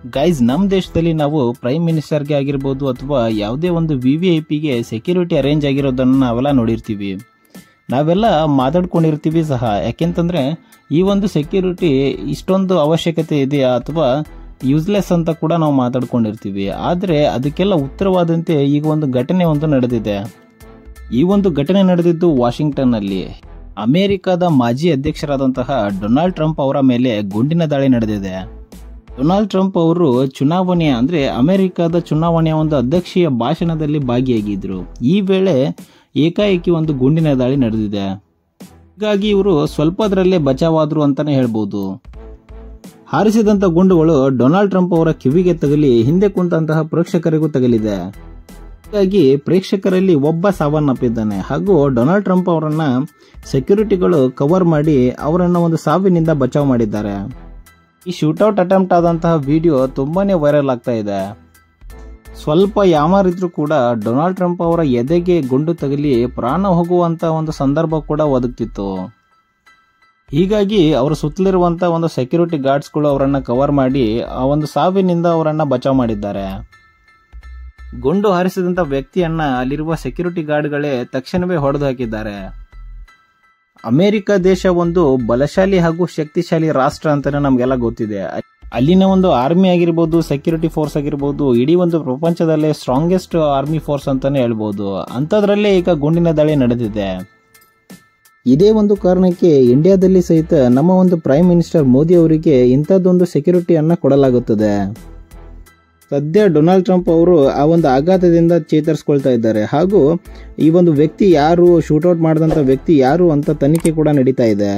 Guys, ನಮ್ಮ ದೇಶದಲ್ಲಿ ನಾವು ಪ್ರೈಮ್ ಮಿನಿಸ್ಟರ್ಗೆ ಆಗಿರ್ಬೋದು ಅಥವಾ ಯಾವುದೇ ಒಂದು VVIPಗೆ ಸೆಕ್ಯೂರಿಟಿ ಅರೇಂಜ್ ಆಗಿರೋದನ್ನು ನಾವೆಲ್ಲ ನೋಡಿರ್ತೀವಿ, ನಾವೆಲ್ಲ ಮಾತಾಡ್ಕೊಂಡಿರ್ತೀವಿ ಸಹ. ಯಾಕೆಂತಂದರೆ ಈ ಒಂದು ಸೆಕ್ಯೂರಿಟಿ ಇಷ್ಟೊಂದು ಅವಶ್ಯಕತೆ ಇದೆಯಾ ಅಥವಾ ಯೂಸ್ಲೆಸ್ ಅಂತ ಕೂಡ ನಾವು ಮಾತಾಡ್ಕೊಂಡಿರ್ತೀವಿ. ಆದರೆ ಅದಕ್ಕೆಲ್ಲ ಉತ್ತರವಾದಂತೆ ಈಗ ಒಂದು ಘಟನೆ ಒಂದು ನಡೆದಿದೆ. ಈ ಒಂದು ಘಟನೆ ನಡೆದಿದ್ದು ವಾಷಿಂಗ್ಟನ್ನಲ್ಲಿ. ಅಮೆರಿಕದ ಮಾಜಿ ಅಧ್ಯಕ್ಷರಾದಂತಹ ಡೊನಾಲ್ಡ್ ಟ್ರಂಪ್ ಅವರ ಮೇಲೆ ಗುಂಡಿನ ದಾಳಿ ನಡೆದಿದೆ. ಡೊನಾಲ್ಡ್ ಟ್ರಂಪ್ ಅವರು ಚುನಾವಣೆಯ ಅಂದರೆ ಅಮೆರಿಕದ ಚುನಾವಣೆಯ ಒಂದು ಅಧ್ಯಕ್ಷೀಯ ಭಾಷಣದಲ್ಲಿ ಭಾಗಿಯಾಗಿದ್ದರು. ಈ ವೇಳೆ ಏಕಾಏಕಿ ಒಂದು ಗುಂಡಿನ ದಾಳಿ ನಡೆದಿದೆ. ಹೀಗಾಗಿ ಇವರು ಸ್ವಲ್ಪದರಲ್ಲೇ ಬಚಾವಾದ್ರು ಅಂತಾನೆ ಹೇಳ್ಬೋದು. ಹಾರಿಸಿದಂಥ ಗುಂಡುಗಳು ಡೊನಾಲ್ಡ್ ಟ್ರಂಪ್ ಅವರ ಕಿವಿಗೆ ತಗಲಿ ಹಿಂದೆ ಕುಂತಹ ಪ್ರೇಕ್ಷಕರಿಗೂ ತಗಲಿದೆ. ಹೀಗಾಗಿ ಪ್ರೇಕ್ಷಕರಲ್ಲಿ ಒಬ್ಬ ಸಾವನ್ನಪ್ಪಿದ್ದಾನೆ ಹಾಗೂ ಡೊನಾಲ್ಡ್ ಟ್ರಂಪ್ ಅವರನ್ನ ಸೆಕ್ಯೂರಿಟಿಗಳು ಕವರ್ ಮಾಡಿ ಅವರನ್ನ ಒಂದು ಸಾವಿನಿಂದ ಬಚಾವ್ ಮಾಡಿದ್ದಾರೆ. ಈ ಶೂಟೌಟ್ ಅಟೆಂಪ್ಟ್ ಆದಂತಹ ವಿಡಿಯೋ ತುಂಬಾನೇ ವೈರಲ್ ಆಗ್ತಾ ಇದೆ. ಸ್ವಲ್ಪ ಯಾಮಾರಿದ್ರು ಕೂಡ ಡೊನಾಲ್ಡ್ ಟ್ರಂಪ್ ಅವರ ಎದೆಗೆ ಗುಂಡು ತಗಲಿ ಪ್ರಾಣ ಹೋಗುವಂತ ಒಂದು ಸಂದರ್ಭ ಕೂಡ ಒದಗ್ತಿತ್ತು. ಹೀಗಾಗಿ ಅವರ ಸುತ್ತಲಿರುವಂತ ಒಂದು ಸೆಕ್ಯೂರಿಟಿ ಗಾರ್ಡ್ಸ್ಗಳು ಅವರನ್ನ ಕವರ್ ಮಾಡಿ ಆ ಒಂದು ಸಾವಿನಿಂದ ಅವರನ್ನ ಬಚಾವ್ ಮಾಡಿದ್ದಾರೆ. ಗುಂಡು ಹಾರಿಸಿದಂತ ವ್ಯಕ್ತಿಯನ್ನ ಅಲ್ಲಿರುವ ಸೆಕ್ಯೂರಿಟಿ ಗಾರ್ಡ್ಗಳೇ ತಕ್ಷಣವೇ ಹೊಡೆದು ಹಾಕಿದ್ದಾರೆ. ಅಮೆರಿಕ ದೇಶ ಒಂದು ಬಲಶಾಲಿ ಹಾಗೂ ಶಕ್ತಿಶಾಲಿ ರಾಷ್ಟ್ರ ಅಂತಾನೆ ನಮ್ಗೆಲ್ಲ ಗೊತ್ತಿದೆ. ಅಲ್ಲಿನ ಒಂದು ಆರ್ಮಿ ಆಗಿರ್ಬೋದು, ಸೆಕ್ಯೂರಿಟಿ ಫೋರ್ಸ್ ಆಗಿರ್ಬೋದು, ಇಡೀ ಒಂದು ಪ್ರಪಂಚದಲ್ಲೇ ಸ್ಟ್ರಾಂಗೆಸ್ಟ್ ಆರ್ಮಿ ಫೋರ್ಸ್ ಅಂತಾನೆ ಹೇಳ್ಬೋದು. ಅಂಥದ್ರಲ್ಲೇ ಈಗ ಗುಂಡಿನ ದಾಳಿ ನಡೆದಿದೆ. ಇದೇ ಒಂದು ಕಾರಣಕ್ಕೆ ಇಂಡಿಯಾದಲ್ಲಿ ಸಹಿತ ನಮ್ಮ ಒಂದು ಪ್ರೈಮ್ ಮಿನಿಸ್ಟರ್ ಮೋದಿ ಅವರಿಗೆ ಇಂಥದ್ದೊಂದು ಸೆಕ್ಯೂರಿಟಿಯನ್ನ ಕೊಡಲಾಗುತ್ತದೆ. ಸದ್ಯ ಡೊನಾಲ್ಡ್ ಟ್ರಂಪ್ ಅವರು ಆ ಒಂದು ಆಘಾತದಿಂದ ಚೇತರಿಸಿಕೊಳ್ತಾ ಇದ್ದಾರೆ ಹಾಗೂ ಈ ಒಂದು ವ್ಯಕ್ತಿ ಯಾರು, ಶೂಟೌಟ್ ಮಾಡಿದಂಥ ವ್ಯಕ್ತಿ ಯಾರು ಅಂತ ತನಿಖೆ ಕೂಡ ನಡೀತಾ ಇದೆ.